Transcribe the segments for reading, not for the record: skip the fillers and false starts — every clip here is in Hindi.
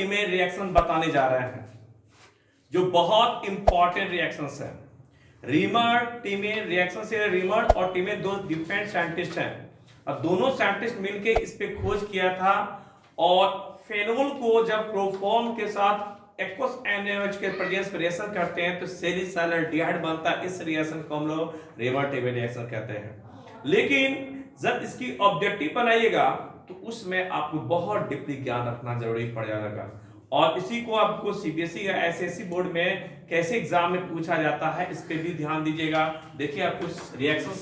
टीमेन रिएक्शन बताने जा रहे हैं जो बहुत इंपॉर्टेंट रिएक्शंस हैं। रीमर टीमेन रिएक्शन से रीमर और टीमेन दो डिफरेंट साइंटिस्ट हैं और दोनों साइंटिस्ट मिलके इस पे खोज किया था। और फेनोल को जब क्लोरोफॉर्म के साथ एक्वस NaOH के प्रेजेंस में रिएक्शन करते हैं तो सैलिसाइलडिहाइड बनता है। इस रिएक्शन को हम लोग रीमर टीमेन रिएक्शन कहते हैं। लेकिन जब इसकी ऑब्जेक्टिव बनाइएगा तो उसमें आपको बहुत डीपली ज्ञान रखना जरूरी पड़ जाएगा और इसी को आपको सीबीएसई या एसएससी बोर्ड में कैसे एग्जाम में पूछा जाता है इस पे भी ध्यान दीजिएगा। देखिए आपको reactions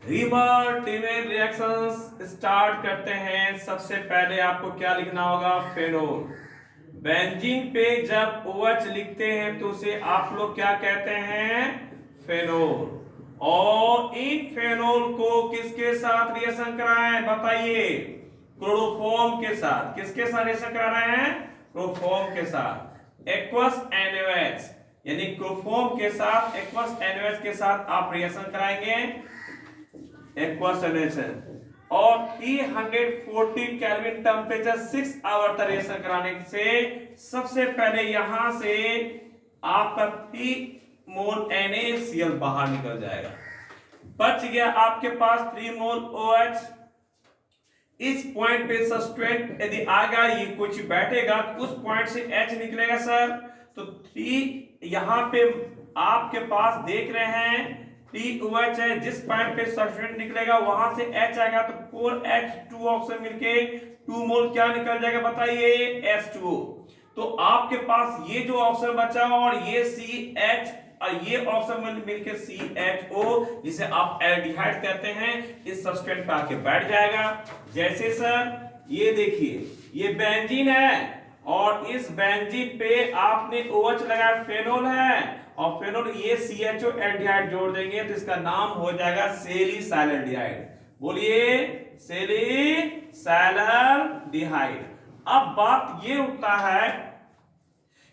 reamer Tiemann reactions start करते हैं। सबसे पहले आपको क्या लिखना होगा, फेनोल। बेंजीन पे जब OH लिखते हैं तो उसे आप लोग क्या कहते हैं, फेनोल। और इन फेनोल को किसके साथ रिएक्शन कराएं बताइए, क्लोरोफॉर्म के साथ। किसके साथ रिएक्शन करा रहे हैं, क्लोरोफॉर्म के साथ। एक्वस NaOH यानी क्लोरोफॉर्म के साथ एक्वस NaOH के साथ आप रिएक्शन कराएंगे, एक्वस NaOH। और 340 केल्विन टेम्परेचर 6 आवर तक रिएक्शन कराने से सबसे पहले यहां से आपका 3 मोल NaCl बाहर निकल जाएगा। बच गया आपके पास 3 मोल OH। इस पॉइंट पे सब्सट्रेट यदि आगा ये कुछ बैठेगा तो उस पॉइंट से H निकलेगा सर। तो 3 यहां पे आपके पास देख रहे हैं 3 OH है, जिस पॉइंट पे सब्सट्रेट निकलेगा वहां से H आएगा तो 4H2 ऑक्सीजन मिलके 2 मोल क्या निकल जाएगा बताइए, H2O। तो आपके पास ये जो ऑक्सीजन बचा और ये CH और ये ऑक्सीजन मिलके CHO जिसे आप एल्डिहाइड कहते हैं, इस सब्सट्रेट पे आके बैठ जाएगा। जैसे सर ये देखिए ये बेंजीन है और इस बेंजीन पे आपने OH लगाया, फेनोल है और फेनोल ये CHO एल्डिहाइड जोड़ देंगे तो इसका नाम हो जाएगा सैलिसाइलडिहाइड। बोलिए सैलिसाइलडिहाइड। अब बात ये उठता है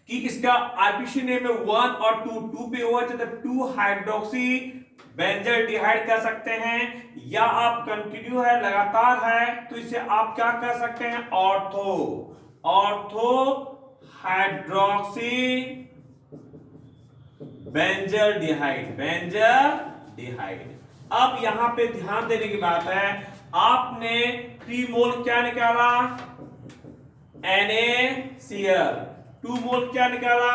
कि इसका आईपीसी नेम में 1 और 2 पे OH है तो 2 हाइड्रोक्सी बेंजल्डिहाइड कह सकते हैं, या आप कंटिन्यू है लगातार है तो इसे आप क्या कह सकते हैं, ऑर्थो हाइड्रोक्सी बेंजल्डिहाइड। अब यहां पे ध्यान देने की बात है, आपने 3 मोल क्या निकाला, NaCl, 2 मोल क्या निकाला,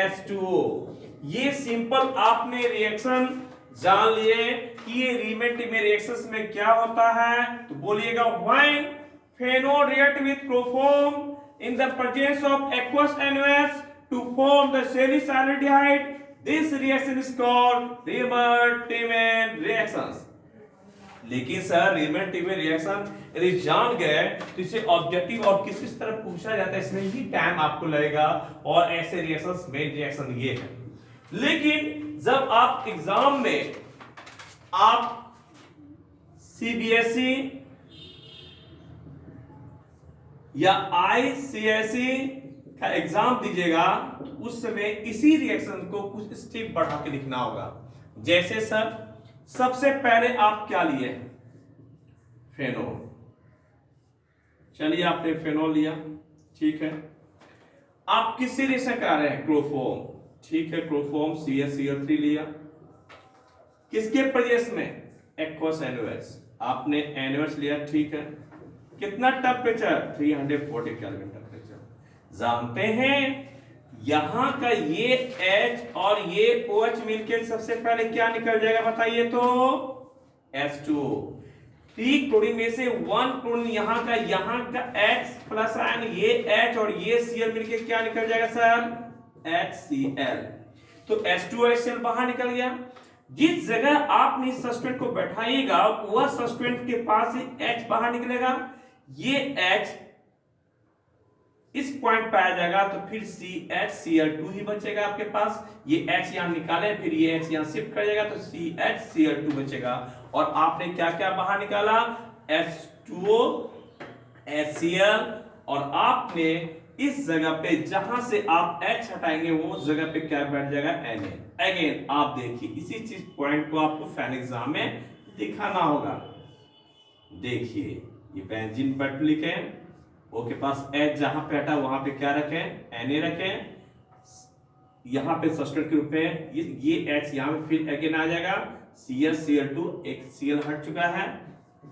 H2O। ये सिंपल आपने रिएक्शन जान लिए कि ये रीमर टीमेन रिएक्शंस में क्या होता है। तो बोलिएगा when phenol react with chloroform in the presence of aqueous NaOH to form the salicylic this reaction is called reamer Tiemann reactions. लेकिन सर रीमर टीमेन रिएक्शन यदि जान गए तो इसे ऑब्जेक्टिव और किस किस तरह पूछा जाता है इसमें ही टाइम आपको लगेगा और ऐसे रिएक्शंस मेन रिएक्शन ये है। लेकिन जब आप एग्जाम में आप सीबीएसई या आईसीएसई का एग्जाम दीजिएगा तो उस समय इसी रिएक्शन को कुछ स्टेप बढ़ा के लिखना होगा। जैसे सर सबसे पहले आप क्या लिए, फेनोल। चलिए आपने फेनोल लिया, ठीक है। आप किससे रिएक्शन करा रहे हैं, क्लोरोफॉर्म, ठीक है। क्लोरोफॉर्म CaCl3 लिया, किसके प्रेजेंस में, एक्वस NaOH। आपने NaOH लिया, ठीक है। कितना टेम्परेचर, 340 केल्विन टेम्परेचर। जानते हैं यहां का ये H और ये OH मिलकर सबसे पहले क्या निकल जाएगा बताइए, तो H2O। 3 क्लोरीन में से 1 क्लोरीन यहाँ का H प्लस आयन, ये H और ये Cl मिलकर क्या निकल जाएगा सर, HCl। तो H2O बाहर निकल गया। जिस जगह आपने इस सब्सटेंट को बैठाइएगा वह सब्सटेंट के पास से H बाहर निकलेगा, ये H इस पॉइंट पे आ जाएगा तो फिर CHCl2 ही बचेगा आपके पास। ये H यहां निकाले, फिर ये H यहां शिफ्ट कर जाएगा तो CHCl2 बचेगा। और आपने क्या क्या बाहर निकाला, H2O, HCl, और आपने इस जगह पे जहां से आप H हटाएंगे वो जगह पे क्या बैठ जाएगा, Na। अगेन आप देखिए इसी चीज पॉइंट को आपको फाइनल एग्जाम में दिखाना होगा। देखिए ये बेंजीन पर लिखे O के पास H जहां पे हटा वहां पे क्या रखें, Na रखें, यहाँ पे सब्स्टिट्यूट के रूप में ये H यहाँ पे फिर अगेन आ जाएगा, Cl Cl2 एक Cl हट चुका है,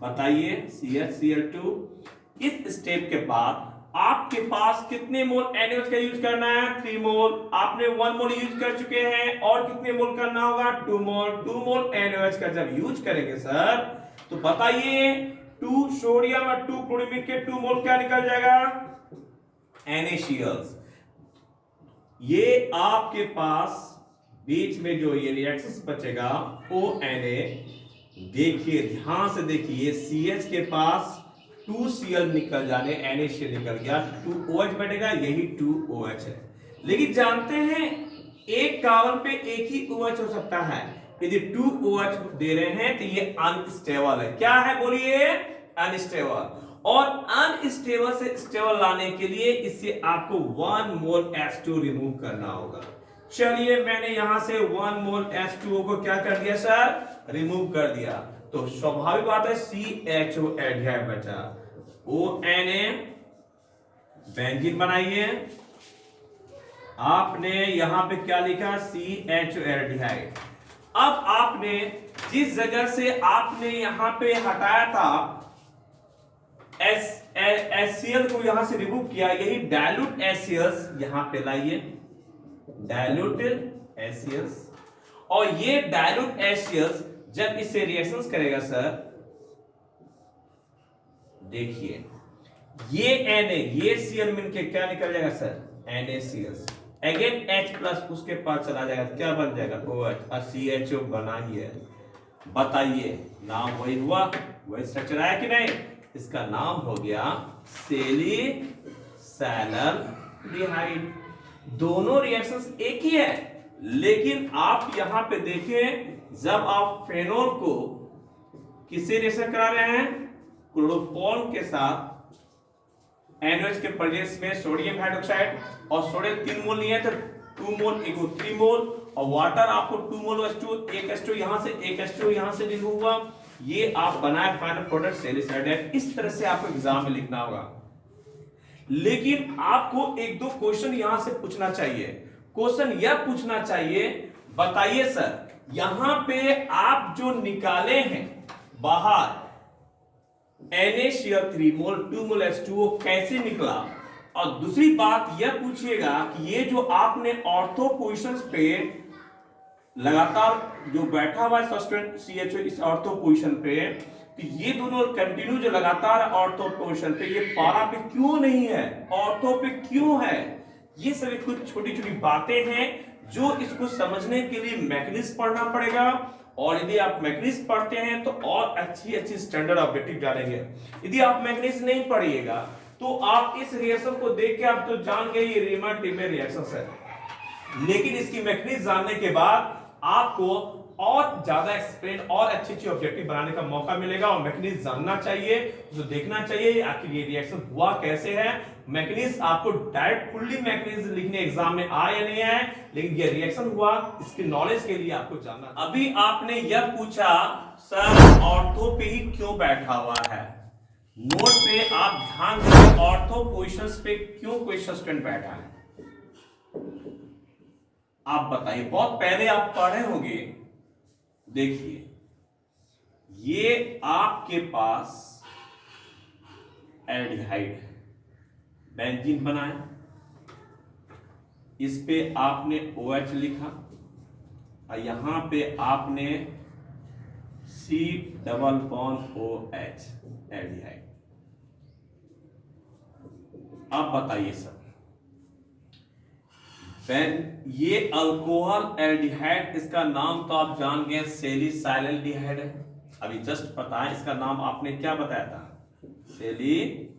बताइए Cl Cl2। इस स्टेप के बाद आपके पास कितने मोल NaOH का यूज करना है, 3 मोल, आपने 1 मोल यूज कर चुके हैं, और कितने मोल करना होगा, 2 मोल NaOH का जब यूज करेंगे सर तो बताइए 2 सोडियम और 2 क्लोरीन के 2 मोल क्या निकल जाएगा, NaCl। ये आपके पास बीच में जो ये रिएक्शन बचेगा ONA, देखिए ध्यान से देखिए, CH के पास 2Cl निकल जाने, NaCl निकल गया, 2OH बैठेगा, यही 2OH है। लेकिन जानते हैं एक कार्बन पे एक ही OH हो सकता है, यदि 2OH दे रहे हैं तो ये अनस्टेबल है। क्या है बोलिए, अनस्टेबल। और अनस्टेबल से स्टेबल लाने के लिए इससे आपको 1 मोल H2 रिमूव करना होगा। चलिए मैंने यहां से 1 मोल H2O को क्या कर दिया सर, रिमूव कर दिया, तो स्वाभाविक बात है CHO एल्डिहाइड बचा, ONA बेंजीन बनाइए, आपने यहां पे क्या लिखा, CHO एल्डिहाइड। अब आपने जिस जगह से आपने यहां पे हटाया था HCl को यहां से रिमूव किया, यही डाइल्यूट HCl यहां पे लाइए, डाइल्यूट HCl, और ये डाइल्यूट HCl जब इससे रिएक्शंस करेगा सर, देखिए ये Na ये Cl मिलके क्या निकल जाएगा sir, NaCl, again H plus उसके पास चला जाएगा, क्या बन जाएगा OH, और CHO बना ही है। बताइए नाम वही हुआ, वही स्ट्रक्चर आया कि नहीं, इसका नाम हो गया सैलिसाइलडिहाइड। दोनों रिएक्शंस एक ही है, लेकिन आप यहां पे देखें, जब आप फेनोल को किससे रिएक्शन करा रहे हैं, क्लोरोफॉर्म के साथ, NaOH के प्रेजेंस में सोडियम हाइड्रोक्साइड, और सोडियम 3 मोल लिए तो 2 मोल, एक 3 मोल, और वाटर आपको 2 मोल H2, एक H2 यहां से, एक H2 यहां से रिमूव हुआ, ये आप बनाए फाइनल प्रोडक्ट सैलिसाइलडाइड। इस तरह से आपको एग्जाम में लिखना होगा। लेकिन आपको एक दो क्वेश्चन यहां से पूछना चाहिए। क्वेश्चन यह पूछना चाहिए, बताइए सर यहां पे आप जो निकाले हैं बाहर NaCl3 मोल 2 मोल H2O कैसे निकला, और दूसरी बात यह पूछिएगा कि ये जो आपने ऑर्थो पोजीशंस पे लगातार जो बैठा हुआ है सब्सटेंट CHO इस ऑर्थो पोजीशन पे, तो ये दोनों कंटिन्यू जो लगातार ऑर्थो पोजीशन पे, ये पारा पे क्यों नहीं है, ऑर्थो पे क्यों है, ये सभी कुछ छोटी छोटी बातें हैं जो इसको समझने के लिए मैकेनिज्म पढ़ना पड़ेगा। और यदि आप मैकेनिज्म पढ़ते हैं तो और अच्छी अच्छी स्टैंडर्ड ऑब्जेक्टिव जानेंगे। यदि आप मैकेनिज्म नहीं पढ़िएगा तो आप इस रिएक्शन को देख के आप तो जान गए ये रीमन-टिमर रिएक्शन है, लेकिन इसकी मैकेनिज्म जानने के बाद आपको और ज्यादा एक्सप्लेन और अच्छी अच्छी ऑब्जेक्टिव बनाने का मौका मिलेगा। और मैकेनिज्म जानना चाहिए, तो देखना चाहिए आखिर ये रिएक्शन हुआ कैसे है। मैकेनिज्म आपको डायरेक्ट फुल्ली मैकेनिज्म लिखने एग्जाम में आया या नहीं आया, लेकिन ये रिएक्शन हुआ इसकी नॉलेज के लिए आपको जानना। अभी आपने यह पूछा सर ऑर्थो पे ही क्यों बैठा हुआ है, नोट पे आप ध्यान दें ऑर्थो पोजीशंस पे क्यों कोई सब्सटेंट बैठा है, आप बताइए। बहुत पहले आप पढ़े होंगे, देखिए ये आपके पास एल्डिहाइड बेंजीन बना है, इस पे आपने OH लिखा और यहां पे आपने C≡OH एल्डिहाइड। अब बताइए सर, ये अल्कोहल एल्डिहाइड, इसका नाम तो आप जान गए सैलिसाइलडिहाइड है। अभी जस्ट पता है इसका नाम आपने क्या बताया था, सैलिसाइलडिहाइड।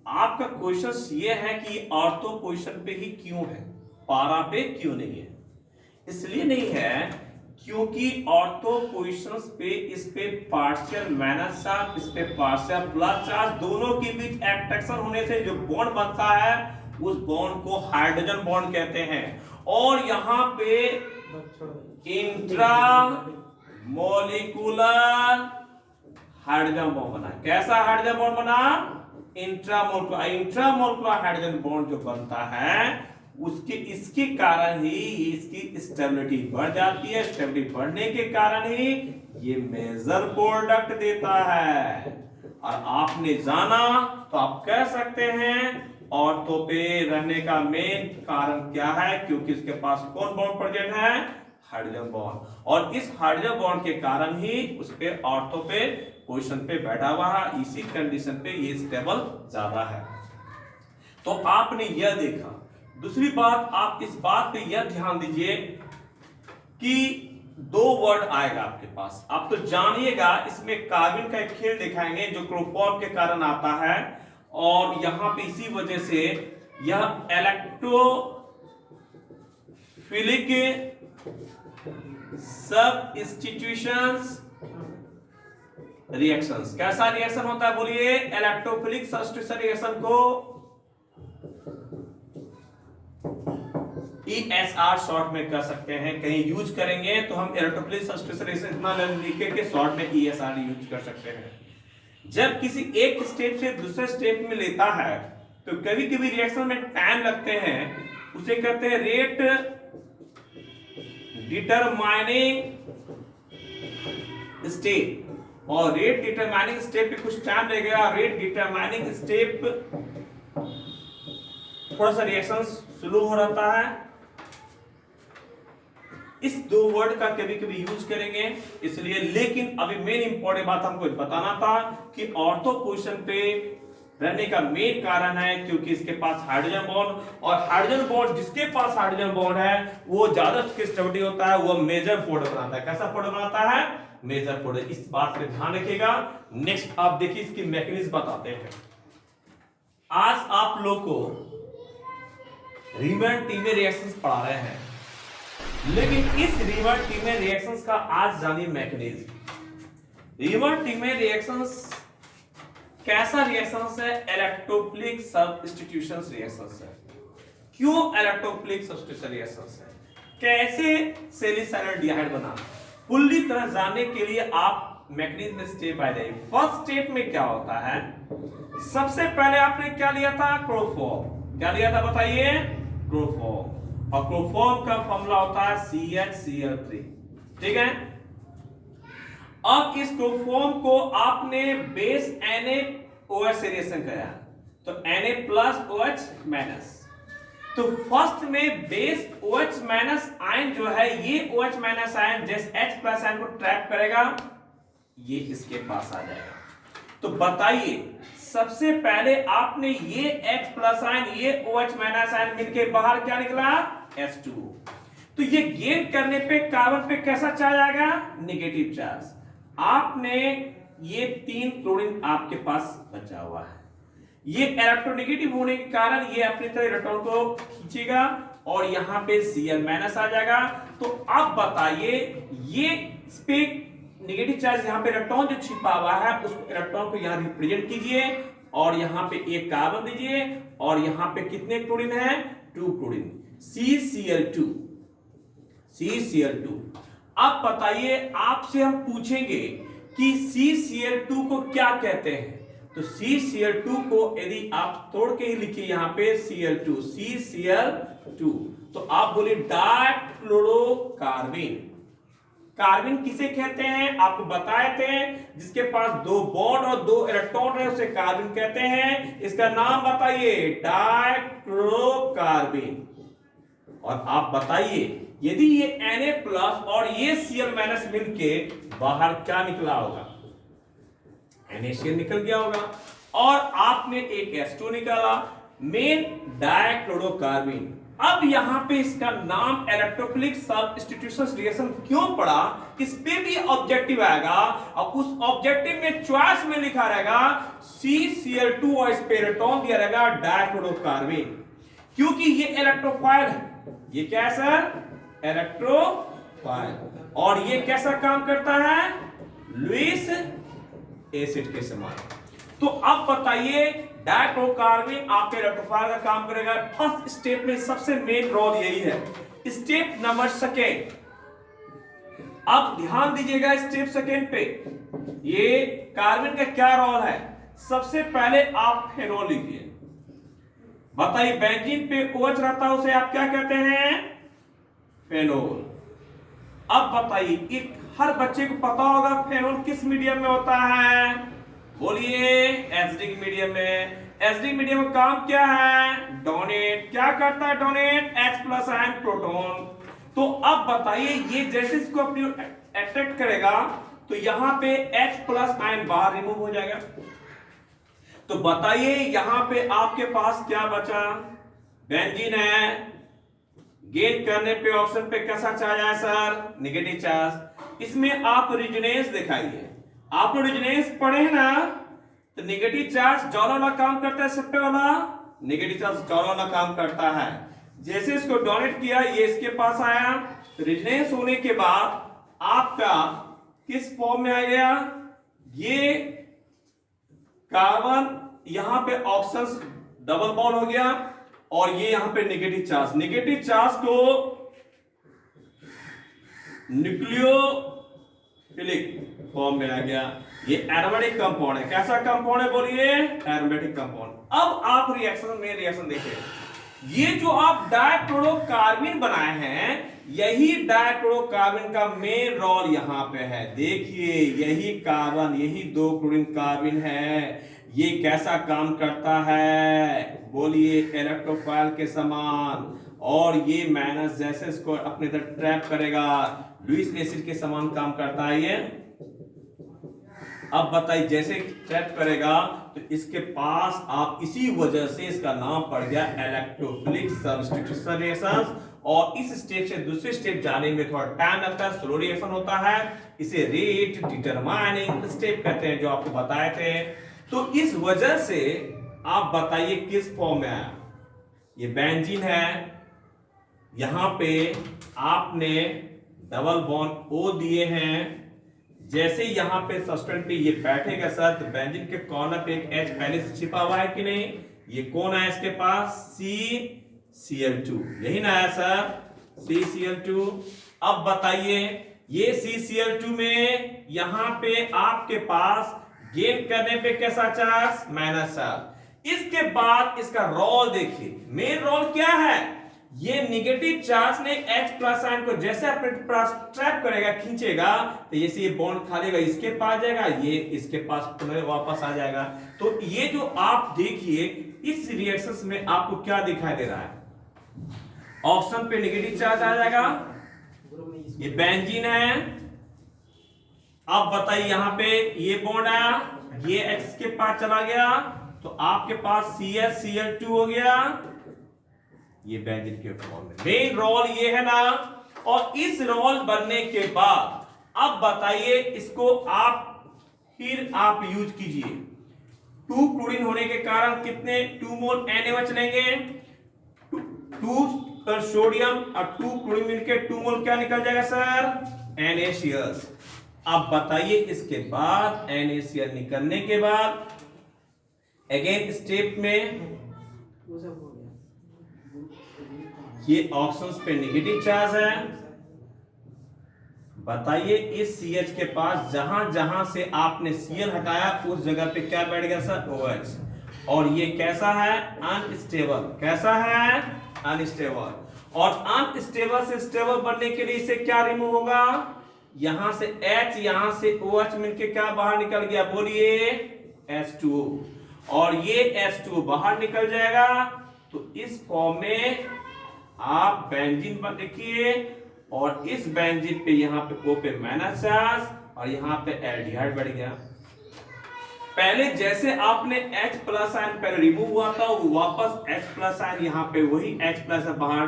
आपका क्वेश्चन ये है कि ऑर्थो पोजीशन पे ही क्यों है, पारा पे क्यों नहीं है। इसलिए नहीं है क्योंकि ऑर्थो पोजीशंस पे इस पे पार्शियल माइनस चार्ज, इस पे पार्शियल प्लस चार्ज, दोनों के बीच अट्रैक्शन होने से जो बॉन्ड बनता है उस बॉन्ड को हाइड्रोजन बॉन्ड कहते हैं। और यहां पे इंट्रा मॉलिक्यूलर हाइड्रोजन बॉन्ड बना। कैसा हाइड्रोजन बॉन्ड बना? इंट्रामोलकुलर हाइड्रोजन बॉन्ड जो बनता है इसके कारण ही इसकी स्टेबिलिटी बढ़ जाती है। स्टेबिलिटी बढ़ने के कारण ही ये मेजर प्रोडक्ट देता है। और आपने जाना तो आप कह सकते हैं ऑर्थो पे रहने का मेन कारण क्या है? क्योंकि इसके पास कौन बॉन्ड प्रेजेंट है? Hydrogen bond. और इस हाइड्रोजन बॉन्ड के कारण ही उस पे ऑर्थो पे पोजीशन पे बैठा हुआ है। इसी कंडीशन पे ये स्टेबल ज्यादा है। तो आपने यह देखा। दूसरी बात, आप इस बात पे यह ध्यान दीजिए कि दो वर्ड आएगा आपके पास। आप तो जानिएगा, इसमें कार्बन का एक खेल दिखाएंगे जो क्लोरोफॉर्म के कारण आता है। और यहां पे इसी वजह से यह इलेक्ट्रोफिलिक सब्स्टिट्यूशंस रिएक्शंस। कैसा रिएक्शन होता है बोलिए? इलेक्ट्रोफिलिक सब्स्टिट्यूशन रिएक्शन को ESR शॉर्ट में कर सकते हैं। कहीं यूज करेंगे तो हम इलेक्ट्रोफिलिक सब्स्टिट्यूशन रिएक्शन इतना लिख के शॉर्ट में ESR यूज कर सकते हैं। जब किसी एक स्टेप से दूसरे स्टेप में लेता है तो कभी कभी रिएक्शन में टाइम लगते हैं, उसे कहते हैं रेट डिटरमाइनिंग स्टेप। और रेट डिटरमाइनिंग स्टेप पे कुछ टाइम लगेगा। रेट डिटरमाइनिंग स्टेप थोड़ा सा रिएक्शन स्लो हो रहता है। इस दो वर्ड का कभी कभी यूज करेंगे इसलिए। लेकिन अभी मेन इंपॉर्टेंट बात हमको बताना था कि ऑर्थो पोजीशन पे रहने का मेन कारण है क्योंकि इसके पास हाइड्रोजन बॉन्ड, और हाइड्रोजन बॉन्ड जिसके पास हाइड्रोजन बॉन्ड है वो ज्यादा स्टेबिलिटी होता है, वो मेजर प्रोडक्ट बनाता है। कैसा प्रोडक्ट बनाता है? Major product. इस बात पे ध्यान रखिएगा। नेक्स्ट आप देखिए इसकी मैकेनिज्म बताते हैं। आज आप लोग को रीमन-टीमे रिएक्शंस पढ़ा रहे हैं, लेकिन इस रीमन-टीमे रिएक्शंस का आज जानिए मैकेनिज्म। रीमन-टीमे रिएक्शंस कैसा रिएक्शंस है? इलेक्ट्रोफिलिक सब्स्टिट्यूशंस रिएक्शंस है। क्यों इलेक्ट्रोफिलिक सब्स्टिट्यूशन रिएक्शंस है? कैसे सैलिसाइलडिहाइड बना? पूरी तरह जानने के लिए आप mechanism step by step. First step में क्या होता है? सबसे पहले आपने क्या लिया था? क्लोरोफॉर्म। क्या लिया था बताइए? क्लोरोफॉर्म। और क्लोरोफॉर्म का फॉर्मूला होता है CHCl3। ठीक है। अब इस क्लोरोफॉर्म को आपने बेस NaOH से रिएक्शन कराया तो Na+OH-। तो फर्स्ट में बेस OH- आयन जो है ये OH- आयन जैसे H+ आयन को ट्रैप करेगा, ये इसके पास आ जाएगा। तो बताइए सबसे पहले आपने ये H+ आयन ये OH- आयन मिलके बाहर क्या निकला? H2। तो ये गेन करने पे कार्बन पे कैसा चार्ज आएगा? Negative charge. आपने ये 3 क्लोरीन आपके पास बचा हुआ है। ये इलेक्ट्रोनेगेटिव होने के कारण ये अपनी तरह इलेक्ट्रॉन को खींचेगा और यहां पे Cl- आ जाएगा। तो अब बताइए ये इस पे नेगेटिव चार्ज यहां पे इलेक्ट्रॉन जो छिपा हुआ है उस इलेक्ट्रॉन को यहां रिप्रेजेंट कीजिए और यहां पे एक कार्बन दीजिए और यहां पे कितने क्लोरीन है? 2 क्लोरीन CCl2। अब बताइए आपसे हम पूछेंगे कि CCl2 को क्या कहते हैं। तो CCl2 को यदि आप तोड़ के ही लिखिए यहां पे CCl2 तो आप बोले डाइक्लोरोकार्बन। कार्बन किसे कहते हैं? आपको बताए थे जिसके पास 2 बॉन्ड और 2 इलेक्ट्रॉन है उसे कार्बन कहते हैं। इसका नाम बताइए? डाइक्लोरोकार्बन। और आप बताइए यदि ये Na+ और ये Cl- मिलके बाहर क्या निकला होगा? NaCl निकल गया होगा। और आपने एक H2 निकाला, मेन डाइक्लोरोकार्बन। अब यहां पे इसका नाम इलेक्ट्रोफिलिक सब्स्टिट्यूशन रिएक्शन क्यों पड़ा? इस पे भी ऑब्जेक्टिव आएगा और उस ऑब्जेक्टिव में चॉइस में लिखा रहेगा CCl2 और इस पे इलेक्ट्रॉन दिया रहेगा डाइक्लोरोकार्बन, क्योंकि ये इलेक्ट्रोफाइल है। ये क्या है सर? इलेक्ट्रोफाइल। और ये कैसा काम करता है? लुईस एसिड के समान। तो अब बताइए डाइक्लोरोकार्बन आपके इलेक्ट्रोफाइल का काम करेगा। फर्स्ट स्टेप में सबसे मेन रोल यही है। स्टेप नंबर 2 अब ध्यान दीजिएगा स्टेप सेकेंड पे, ये कार्बन का क्या रोल है। सबसे पहले आप फेनोल लीजिए, बताइए बेंजीन पे OH रहता है उसे आप क्या कहते हैं, फेनोल। अब बताइए एक हर बच्चे को पता होगा फेनोल किस मीडियम में होता है, बोलिए एसिडिक मीडियम में। एसिडिक मीडियम में काम क्या है, डोनेट। क्या करता है डोनेट, H+ आयन प्रोटॉन। तो अब बताइए ये जैसे इसको अपनी अट्रैक्ट करेगा तो यहां पे H+ आयन बाहर रिमूव हो जाएगा। तो बताइए यहां पे आपके पास क्या बचा, बेंजीन है, गेन करने पे ऑक्सीजन पे कैसा चार्ज आया सर, नेगेटिव चार्ज। इसमें आप रेजोनेंस दिखाइए, आप लोग रेजोनेंस पढ़े हैं ना, तो नेगेटिव चार्ज ज्वाला वाला काम करता है, सट्टे वाला नेगेटिव चार्ज ज्वाला वाला काम करता है। जैसे इसको डोनेट किया ये इसके पास आया, रेजोनेंस होने के बाद आपका किस फॉर्म में आ गया, ये कार्बन यहां पे ऑक्सीजन डबल बॉन्ड हो गया और ये यहां पे नेगेटिव चार्ज को न्यूक्लियोफिलिक फॉर्म में आ गया। ये एरोमेटिक कंपाउंड है, कैसा कंपाउंड है बोलिए, एरोमेटिक कंपाउंड। अब आप रिएक्शन में रिएक्शन देखिए, ये जो आप डाइक्लोरोकार्बन बनाए हैं, यही डाइक्लोरोकार्बन का मेन रोल यहां पे है। देखिए यही कार्बन, यही 2 क्लोरीन कार्बन है, ये कैसा काम करता है, बोलिए इलेक्ट्रोफाइल के समान। और ये माइनस जैसे इसको अपने तरफ ट्रैप करेगा, लुईस एसिड के समान काम करता है ये। अब बताइए जैसे ट्रैप करेगा तो इसके पास आप इसी वजह से इसका नाम पड़ गया इलेक्ट्रोफिलिक सब्स्टिट्यूशन रिएक्शन। और इस स्टेप से दूसरे स्टेप जाने में थोड़ा टाइम लगता है, स्लो रिएक्शन होता है, इसे रेट डिटरमाइनिंग स्टेप कहते हैं जो आपको बताए थे। तो इस वजह से आप बताइए किस फॉर्म में आया, ये बेंजीन है, यहां पे आपने डबल बॉन्ड O दिए हैं। जैसे यहां पे सब्सटेंस पे ये बैठेगा सर, तो बेंजीन के कॉर्नर पे एक H पहले से छिपा हुआ है कि नहीं, ये कौन है इसके पास, CCl2, यही ना है सर, CCl2। अब बताइए ये CCl2 में यहां पे आपके पास गेन करने पे कैसा चार्ज, माइनस चार्ज। इसके बाद इसका रोल देखिए, मेन रोल क्या है, ये नेगेटिव चार्ज ने H+ आयन को जैसे अपने पास ट्रैप करेगा, खींचेगा, तो जैसे ये बॉन्ड खा लेगा, इसके पास जाएगा, ये इसके पास पुनः वापस आ जाएगा। तो ये जो आप देखिए इस रिएक्शंस में आपको क्या दिखाई दे रहा है, ऑक्सीजन पे नेगेटिव चार्ज आ जाएगा, ये बेंजीन है। अब बताइए यहां पे ये बॉन्ड आया, ये H के पास चला गया, तो आपके पास CH-Cl2 हो गया, ये बेंजीन के फॉर्म में। मेन रोल ये है ना। और इस रोल बनने के बाद अब बताइए इसको आप फिर आप यूज कीजिए, 2 क्लोरीन होने के कारण कितने 2 मोल NaOH लेंगे, 2 पर सोडियम और 2 क्लोरीन मिलकर 2 मोल क्या निकल जाएगा सर, NaCl। अब बताइए इसके बाद NaCl निकलने के बाद अगेन स्टेप में ये ऑक्सीजन पे नेगेटिव चार्ज है। बताइए इस CH के पास जहां जहां से आपने Cl हटाया उस जगह पे क्या बैठ गया सर, OH। और ये कैसा है, अनस्टेबल, कैसा है, अनस्टेबल। और अनस्टेबल से स्टेबल बनने के लिए इसे क्या रिमूव होगा, यहां से H, यहां से OH मिलके क्या बाहर निकल गया, बोलिए H2O। और ये H2O बाहर निकल जाएगा, तो इस फॉर्म में आप बेंजीन पर देखिए, और इस बेंजीन पे यहां पे O पे माइनस चार्ज और यहां पे एल्डिहाइड बढ़ गया। पहले जैसे आपने H+ आयन पहले रिमूव हुआ था, वो वापस H+ आयन यहां पे वही H+ बाहर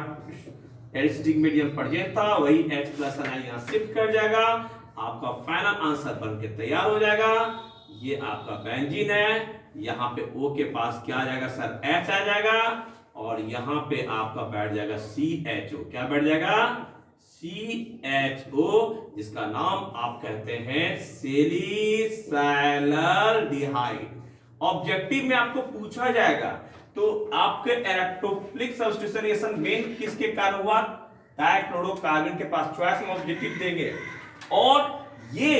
एसिडिक मीडियम प्रेजेंट था, वही H+ आयन यहां शिफ्ट कर जाएगा, आपका फाइनल आंसर बन के तैयार हो जाएगा। ये आपका बेंजीन है, यहां पे O के पास क्या आ जाएगा सर, H आ जाएगा, और यहां पे आपका बैठ जाएगा CHO, क्या बैठ जाएगा, CHO, जिसका नाम आप कहते हैं सैलिसाइलडिहाइड। ऑब्जेक्टिव में आपको पूछा जाएगा, तो आपके इलेक्ट्रोफिलिक सब्स्टिट्यूशन रिएक्शन मेन किसके कारण हुआ, डाइक्लोरोकार्बन के पास। चॉइस में ऑब्जेक्टिव देंगे और ये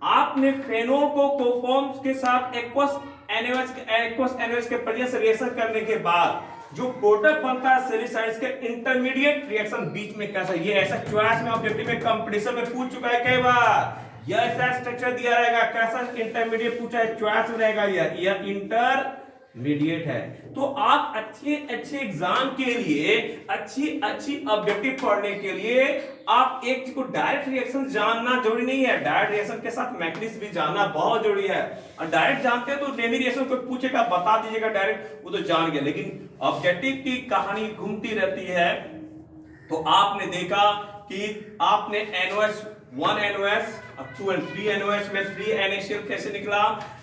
आपने फेनोल को कोफॉर्म के साथ एक्वस एनओएच के प्रेजेंस से रिएक्शन करने के बाद जो प्रोडक्ट बनता है सैलिसाइड्स के इंटरमीडिएट रिएक्शन बीच में कैसा, ये ऐसा चॉइस में ऑब्जेक्टिव में कंपटीशन में पूछ चुका है कई बार। यह ऐसा स्ट्रक्चर दिया रहेगा, कैसा इंटरमीडिएट पूछा है, चॉइस में रहेगा यह इंटरमीडिएट है। तो आप अच्छे एग्जाम के लिए अच्छी ऑब्जेक्टिव पढ़ने के लिए आप एक चीज को डायरेक्ट रिएक्शन जानना जरूरी नहीं है, डायरेक्ट रिएक्शन के साथ मैकेनिज्म भी जानना बहुत जरूरी है। और डायरेक्ट जानते हैं तो डेमी रिएक्शन कोई पूछेगा बता दीजिएगा डायरेक्ट, वो तो जान गया, लेकिन ऑब्जेक्टिव की कहानी घूमती रहती है। तो आपने देखा कि आपने NOH 1 NOH 2 and 3 NOH में 3 NaCl कैसे निकला,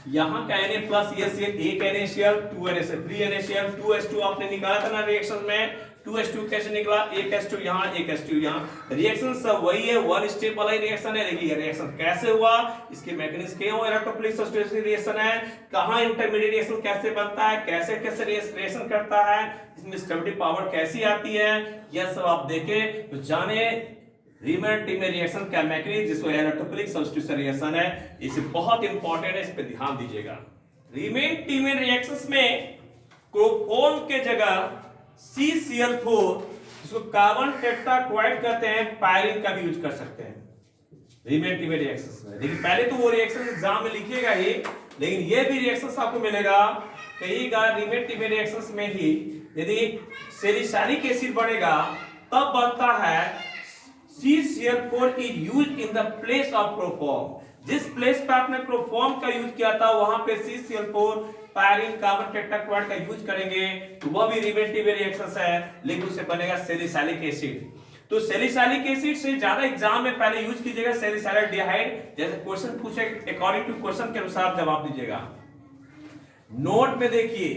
यहाँ का Na प्लस ये एक NaCl 2 NaCl 3 NaCl 2H2 आपने निकाला था ना रिएक्शन में, 2H2 कैसे निकला, एक H2 यहाँ एक H2 यहाँ, रिएक्शन सब वही है, वन स्टेप वाला रिएक्शन है, लेकिन ये रिएक्शन कैसे हुआ, इसके मैकेनिज्म क्या है, इलेक्ट्रोफिलिक सब्स्टिट्यूशन रिएक्शन है, कहाँ इंटरमीडिएट रिएक्शन कैसे बनता है, कैसे कैसे रिएक्शन करता है, इसमें स्टेबिलिटी पावर कैसी आती है, यह सब आप देखें तो जाने रीमैन-टीमर रिएक्शन का मैकेनिज्म जिसको इलेक्ट्रोफिलिक सब्स्टिट्यूशन रिएक्शन है, इसे बहुत इंपॉर्टेंट है, इस पे ध्यान दीजिएगा। रीमैन-टीमर रिएक्शंस में क्लोरोफॉर्म के जगह CCl4 जिसको कार्बन टेट्राक्लोराइड कहते हैं, पायरीन का भी यूज कर सकते हैं रीमैन-टीमर रिएक्शंस में। लेकिन पहले तो वो रिएक्शन एग्जाम में लिखिएगा ही, लेकिन ये भी रिएक्शंस आपको मिलेगा कई बार रीमैन-टीमर रिएक्शंस में ही। यदि सैलिसाइलिक एसिड बनेगा तब बनता है CCl4 is used in the place of chloroform. जिस प्लेस पे आपने क्लोरोफॉर्म का यूज किया था वहां पे CCl4 पायरीन कार्बन टेट्राक्लोराइड का यूज करेंगे, तो वह भी रीमैन-टीमर रिएक्शंस है, लेकिन उससे बनेगा सैलिसाइलिक एसिड। तो सैलिसाइलिक एसिड से ज्यादा एग्जाम में पहले यूज कीजिएगा सैलिसाइलाडिहाइड, जैसे क्वेश्चन पूछे अकॉर्डिंग टू क्वेश्चन के अनुसार जवाब दीजिएगा। नोट में देखिए,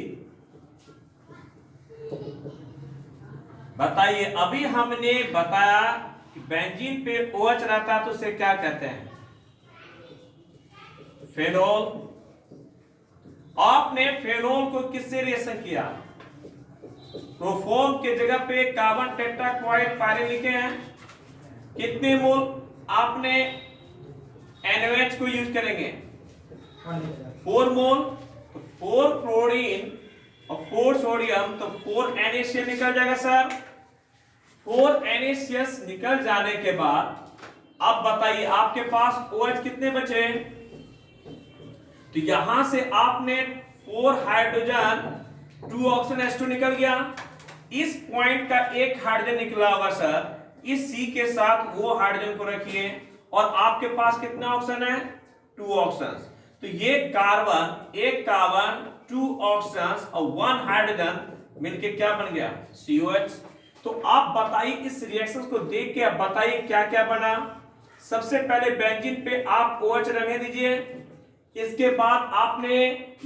बताइए अभी हमने बताया कि बेंजीन पे OH रहता है तो उसे क्या कहते हैं, फेनोल। आपने फेनोल को किससे रिएक्शन किया, क्लोरोफॉर्म के जगह पे कार्बन टेट्राक्लोराइड पायरीन लिखे हैं, कितने मोल आपने NOH को यूज करेंगे, 4 मोल, तो 4 क्लोरीन और 4 सोडियम, तो 4 NaCl निकल जाएगा सर। 4 NaCl निकल जाने के बाद अब बताइए आपके पास OH कितने बचे, तो यहां से आपने 4 हाइड्रोजन 2 ऑक्सीजन H2 निकल गया, इस पॉइंट का एक हाइड्रोजन निकला होगा सर, इस C के साथ वो हाइड्रोजन को रखिए और आपके पास कितने ऑक्सीजन है, 2 ऑक्सीजन, तो ये कार्बन, एक कार्बन 2 ऑक्सीजन और 1 हाइड्रोजन मिलके क्या बन गया, COH। तो आप बताइए इस रिएक्शन को देख के आप बताइए क्या क्या बना। सबसे पहले बेंजीन पे आप OH रहने दीजिए, इसके बाद आपने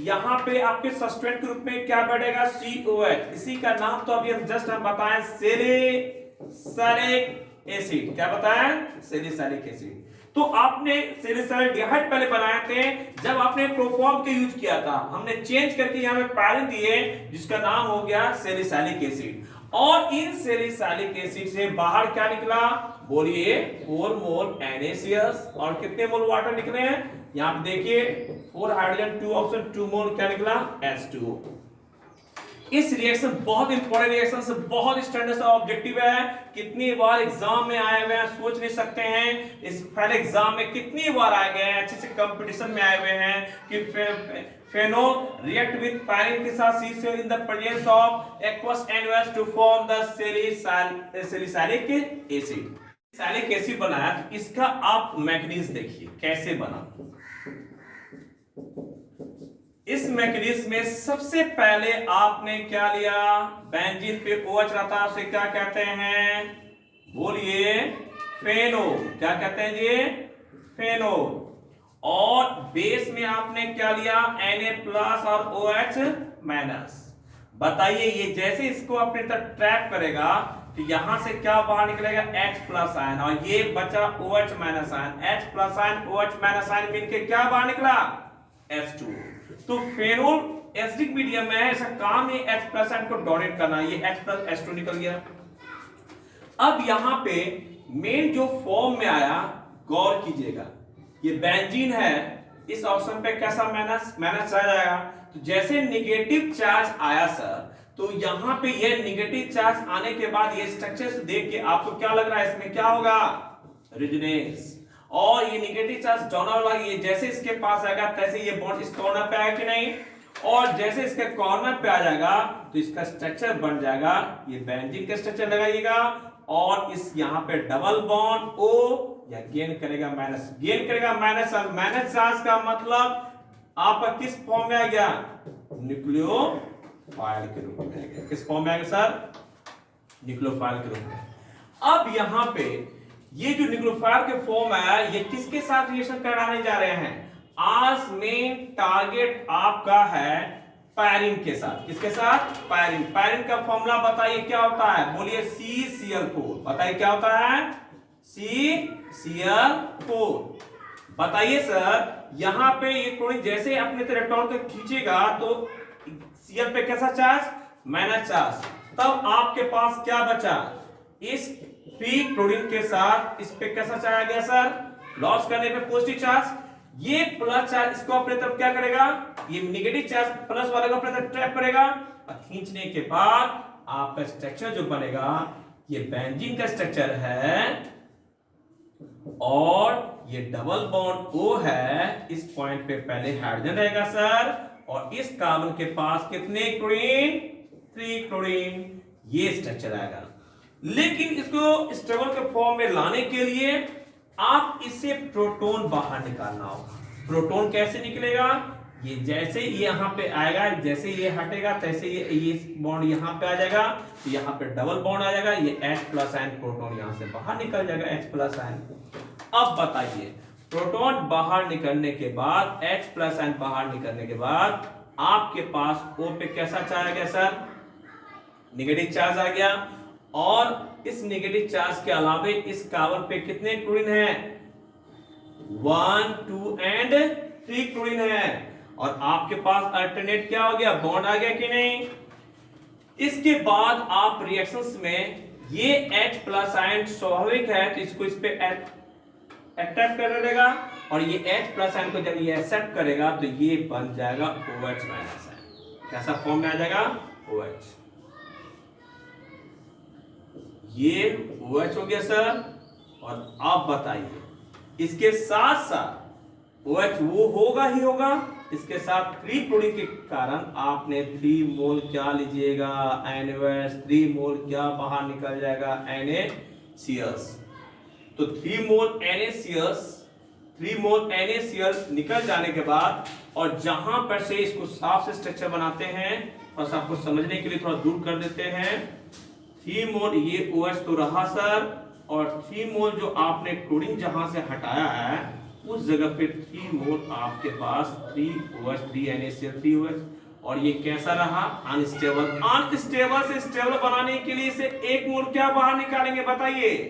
यहां पे आपके सब्सट्रेट के रूप में क्या बढ़ेगा, COH, इसी का नाम तो अभी जस्ट हम बताएं सैलिसाइलिक एसिड, क्या बताएं, सैलिसाइलिक एसिड। तो आपने सैलिसाइलाडिहाइड पहले बनाए थे जब आपने क्लोरोफॉर्म के यूज किया था, हमने चेंज करके यहां पे पायरीन दिए जिसका नाम हो गया सैलिसाइलिक एसिड। और इन सैलिसाइलिक एसिड से बाहर क्या निकला, बोलिए 4 मोल NaCl और कितने मोल वाटर निकले हैं, यहां पे देखिए 4 हाइड्रोजन 2 ऑक्सीजन 2 मोल क्या निकला, H2। इस रिएक्शन बहुत इंपॉर्टेंट रिएक्शन से बहुत स्टैंडर्ड सा ऑब्जेक्टिव है, कितनी बार एग्जाम में आए हुए हैं सोच नहीं सकते हैं, इस पहले एग्जाम में कितनी बार आए गए हैं, अच्छे से कंपटीशन में आए हुए हैं कि फेनोल रिएक्ट विद पायरीन के साथ CCl in the presence of aqueous NOH to form the salicylic acid. Salicylic acid बनाया तो इसका आप मैकेनिज्म देखिए कैसे बना। इस मैकेनिज्म में सबसे पहले आपने क्या लिया, बेंजीन पे OH रहता है उसे क्या कहते हैं, बोलिए फेनोल, क्या कहते हैं जी, फेनोल। और बेस में आपने क्या लिया, Na+ और OH-। बताइए ये जैसे इसको अपने तरफ ट्रैप करेगा तो यहां से क्या बाहर निकलेगा, H+ आयन, और ये बचा OH- ion, H+ ion OH- ion मिलके क्या बाहर निकला, H2। तो फेनोल एसिडिक मीडियम में है, ऐसा काम है H+ आयन को डोनेट करना, ये H+ H2 निकल गया। अब यहां पे मेन जो फॉर्म में आया गौर कीजिएगा, ये बेंजीन है, इस ऑप्शन पे कैसा माइनस आ जाएगा। तो जैसे निगेटिव चार्ज आया सर, तो यहाँ पे ये निगेटिव चार्ज आने के बाद ये स्ट्रक्चर से देख के आपको क्या लग रहा है, इसमें क्या होगा, रेजोनेंस। और ये निगेटिव चार्ज डोनर वाला, ये जैसे इसके पास आएगा तैसे ये बॉन्ड इस कॉर्नर पे आएगा कि नहीं, और जैसे इसके कॉर्नर पे आ जाएगा तो इसका स्ट्रक्चर बन जाएगा, ये बेंजीन का स्ट्रक्चर लगाइएगा, और इस यहाँ पे डबल बॉन्ड O या गेन करेगा माइनस, गेन करेगा माइनस, और माइनस चार्ज का मतलब आपका किस फॉर्म में आ गया, न्यूक्लियोफाइल के रूप में आ गया। किस फॉर्म में आ गया सर, न्यूक्लियोफाइल के रूप में। अब यहाँ पे ये जो न्यूक्लियोफाइल के फॉर्म है, ये किसके साथ रिएक्शन कराने जा रहे हैं, आज मेन टारगेट आपका है पैरिन के साथ। किसके साथ, पैरिन। पैरिन का फॉर्मूला बताइए क्या होता है, बोलिए CCl4। बताइए क्या होता है, CCl4। बताइए सर, यहां पे ये क्लोरीन जैसे अपने इलेक्ट्रॉन को खींचेगा तो Cl पे कैसा चार्ज, माइनस चार्ज। तब आपके पास क्या बचा, इस फ्री क्लोरीन के साथ इस पे कैसा चार्ज आ गया सर, लॉस करने पे पॉजिटिव चार्ज। ये प्लस चार्ज इसको अपने तरफ क्या करेगा, ये नेगेटिव चार्ज प्लस वाले को अपने तरफ ट्रैप करेगा, और खींचने के बाद आपका स्ट्रक्चर जो बनेगा ये बेंजीन का स्ट्रक्चर है, और ये डबल बॉन्ड O है, इस पॉइंट पे पहले हाइड्रोजन रहेगा सर, और इस कार्बन के पास कितने क्लोरीन, 3 क्लोरीन, ये स्ट्रक्चर आएगा। लेकिन इसको स्टेबल के फॉर्म में लाने के लिए आप इससे प्रोटॉन बाहर निकालना होगा। प्रोटॉन कैसे निकलेगा, ये जैसे ये यहाँ पे आएगा, जैसे ये हटेगा तैसे ये बॉन्ड यहाँ पे आ जाएगा, तो यहाँ पे डबल बॉन्ड आ जाएगा, ये H+ आयन प्रोटॉन यहाँ से बाहर निकल जाएगा, H+ आयन। अब बताइए, प्रोटॉन बाहर निकलने के बाद, H+ आयन बाहर निकलने के बाद आपके पास O पे कैसा चार्ज आ गया सर, नेगेटिव चार्ज आ गया, और इस नेगेटिव चार्ज के अलावे इस कार्बन पे कितने क्लोरीन है, 1 2 एंड 3 क्लोरीन है, और आपके पास अल्टरनेट क्या हो गया, बॉन्ड आ गया कि नहीं। इसके बाद आप रिएक्शंस में ये H+ आयन स्वाभाविक है तो इसको इस पे अटैक कर देगा, और ये H+ आयन को जब ये एक्सेप्ट करेगा तो ये बन जाएगा OH- आयन। कैसा फॉर्म में आ जाएगा, OH। ये OH हो गया सर। और आप बताइए, इसके साथ साथ OH वो होगा ही होगा, इसके साथ 3 क्लोरीन के कारण आपने 3 मोल क्या लीजिएगा, NaOH, 3 मोल क्या बाहर निकल जाएगा, NaCl। तो 3 मोल NaCl निकल जाने के बाद, और जहां पर से इसको साफ से स्ट्रक्चर बनाते हैं, बस आपको समझने के लिए थोड़ा दूर कर देते हैं। 3 मोल ये OH तो रहा सर, और 3 मोल जो आपने क्लोरीन जहां से हटाया है उस जगह पे 3 मोल आपके पास 3OH 3 NaCl 3OH, और ये कैसा रहा, अनस्टेबल। अनस्टेबल से स्टेबल बनाने के लिए इसे 1 मोल क्या बाहर निकालेंगे बताइए,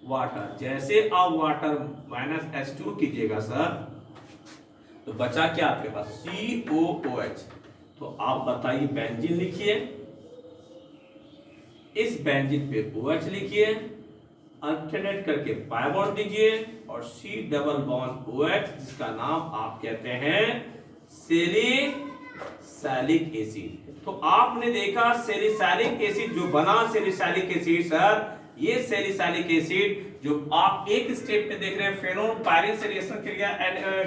वाटर। जैसे आप वाटर -H2 कीजिएगा सर, तो बचा क्या आपके पास, COOH। तो आप बताइए, बेंजीन लिखिए, इस बेंजीन पे OH लिखिए, अल्टरनेट करके पाई बॉन्ड दीजिए, और C डबल बॉन्ड OH, जिसका नाम आप कहते हैं सैलिसाइलिक एसिड। तो आपने देखा सैलिसाइलिक एसिड जो बना, सैलिसाइलिक एसिड सर, ये सैलिसाइलिक एसिड जो आप एक स्टेप में देख रहे हैं, फेनोल पायरिन से रिएक्शन किया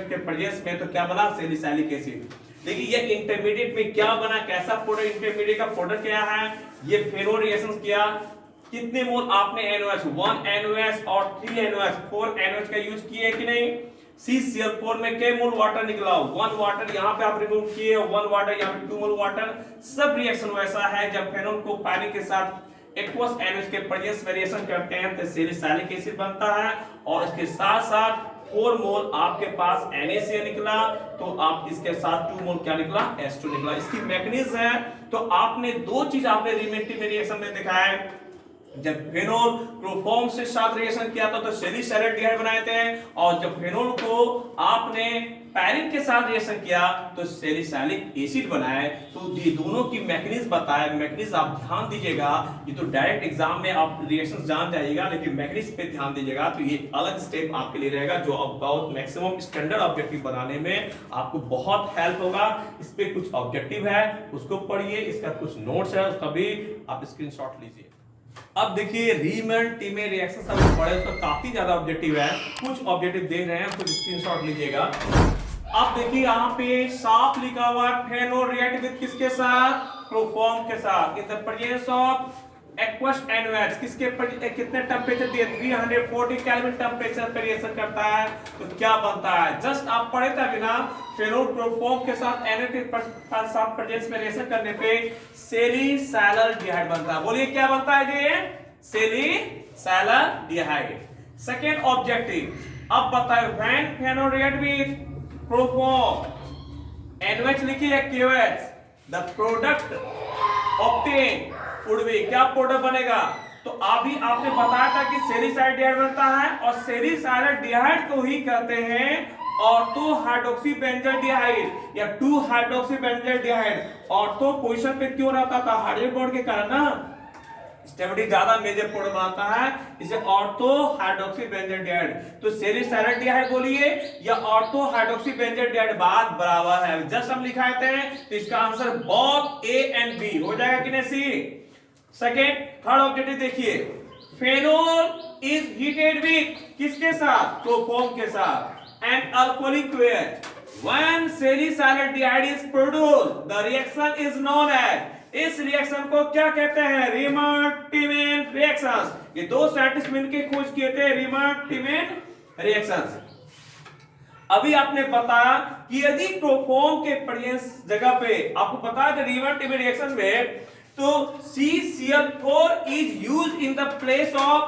के प्रेजेंस में, तो क्या बना, सैलिसाइलिक एसिड। देखिए ये इंटरमीडिएट में क्या बना, कैसा प्रोडक्ट, इंटरमीडिएट का प्रोडक्ट क्या है, ये फेनोल रिएक्शन किया, कितने मोल आपने NaOH, 1 NaOH और 3 NaOH, 4 NaOH का यूज किए कि नहीं। CCl4 में कितने मोल वाटर निकला, 1 वाटर यहाँ पे आप रिमूव किए, 1 वाटर यहाँ पे 2 मोल वाटर। सब रिएक्शन वैसा है, जब फेनोल को पानी के साथ एक्वस NaOH के प्रेजेंस में रिएक्शन करते हैं तो सैलिसाइलिक एसिड बनता है, और इसके साथ साथ 4 मोल आपके पास NaCl निकला, तो आप इसके साथ 2 मोल क्या निकला, H2 निकला। इसकी मैकेनिज्म है, तो आपने 2 चीज आपने रिलेटिव में रिएक्शन में देखा है, जब फेनोल क्लोरोफॉर्म से साथ रिएक्शन किया था तो सैलिसाइलेट बनाए थे, और जब फेनोल को आपने पैरिन के साथ रिएक्शन किया तो सैलिसाइलिक एसिड बनाए। तो ये दोनों की मैकेनिज्म बताया, मैकेनिज्म आप ध्यान दीजिएगा। ये तो डायरेक्ट एग्जाम में आप रिएक्शन जान जाइएगा, लेकिन मैकेनिज्म पे ध्यान दीजिएगा। तो ये अलग स्टेप आपके लिए रहेगा जो अबाउट मैक्सिमम स्टैंडर्ड ऑब्जेक्टिव बनाने में आपको बहुत हेल्प होगा। इस पे कुछ ऑब्जेक्टिव है उसको पढ़िए, इसका कुछ नोट्स है उसका भी आप स्क्रीनशॉट लीजिए। अब देखिए रीमैन टीमे रिएक्शन सब पढ़े, उसका काफी ज्यादा ऑब्जेक्टिव है, कुछ ऑब्जेक्टिव देख रहे हैं कुछ स्क्रीनशॉट लीजिएगा। अब देखिए यहाँ पे साफ लिखा हुआ फेनो रिएक्ट विद किसके साथ, क्लोरोफॉर्म के साथ इन the presence of aqueous NaOH। किसके कितने टेंपरेचर दिए, 340 केल्विन टेंपरेचर पे रिएक्शन करता है तो क्या बनता है। जस्ट आप पढ़े थे बिना, फेनोल क्लोरोफॉर्म के साथ NaOH के साथ प्रेजेंस में रिएक्शन करने पे सैलिसैलिडिहाइड बनता है। बोलिए क्या बनता है जी, सैलिसैलिडिहाइड। सेकेंड ऑब्जेक्टिव, अब बताओ when phenol react with chloroform, NaOH लिखिए KOH, the product obtain would be, क्या प्रोडक्ट बनेगा। तो अभी आपने बताया था कि सैलिसैलिडिहाइड बनता है और सैलिसैलिडिहाइड को ही कहते हैं ऑर्थो हाइड्रोक्सी बेंजोल्डिहाइड या 2 हाइड्रोक्सी बेंजोल्डिहाइड। ऑर्थो पोजीशन पे क्यों रहता था, हाइड्रोजन बॉन्ड के कारण ना, स्टेबिलिटी ज्यादा मेजर प्रोडक्ट बनाता है, इसे ऑर्थो हाइड्रोक्सी बेंजोल्डिहाइड। तो सैलिसैलिडिहाइड बोलिए या ऑर्थो हाइड्रोक्सी बेंजोल्डिहाइड, बात बराबर है। जस्ट हम लिखाए थे तो इसका answer both A and B हो जाएगा कि नहीं, सी। सेकेंड, थर्ड ऑब्जेक्टिव देखिए, फेनोल इज हीटेड विद किसके साथ, क्लोरोफॉर्म के साथ, and alcoholic KOH। When salicylaldehyde is produced, the reaction is known as, इस रिएक्शन को क्या कहते हैं, रीमर-टिमेन रिएक्शंस। ये दो साइंटिस्ट मिलकर खोज किए थे रीमर-टिमेन रिएक्शंस। अभी आपने बताया कि यदि क्लोरोफॉर्म के प्रेजेंस जगह पे आपको पता है रीमर-टिमेन रिएक्शन में तो CCl4 is used in the place of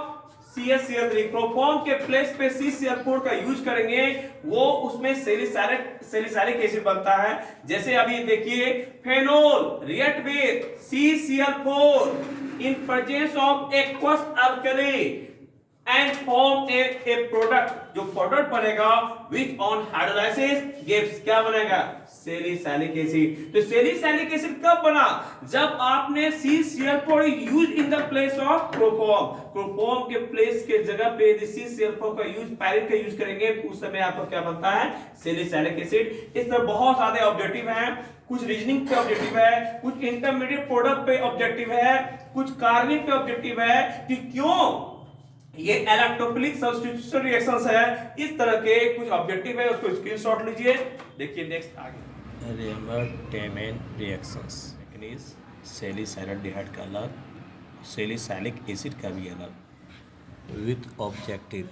CaCl3। Chloroform के प्लेस पे CCl4 का यूज करेंगे, वो उसमें सैलिसैलिक एसिड बनता है। जैसे अभी देखिए phenol react with CCl4 in presence of aqueous alkali and form A product, जो प्रोडक्ट बनेगा विच ऑन हाइड्रोलाइसिस गिव्स, क्या बनेगा, सैलिसैलिक एसिड। तो सैलिसैलिक एसिड कब बना, जब आपने CCl4 use in the place of chloroform. Chloroform के प्लेस के जगह पे यदि CCl4 का यूज, पैरिन का यूज करेंगे तो उस समय आपको क्या बनता है, सैलिसैलिक एसिड। इस तरह बहुत सारे ऑब्जेक्टिव हैं, कुछ रीजनिंग पे ऑब्जेक्टिव है, कुछ इंटरमीडिएट प्रोडक्ट पे ऑब्जेक्टिव है, कुछ कार्बनिक पे ऑब्जेक्टिव है कि क्यों ये इलेक्ट्रोफिलिक सब्स्टिट्यूशन रिएक्शंस है। इस तरह के कुछ ऑब्जेक्टिव है, उसको स्क्रीनशॉट लीजिए। देखिए नेक्स्ट आगे, रीमर-टिमेन रिएक्शंस मैकेनिज्म, सैलिसैलिडिहाइड का अलग, सैलिसैलिक एसिड का भी अलग, विद ऑब्जेक्टिव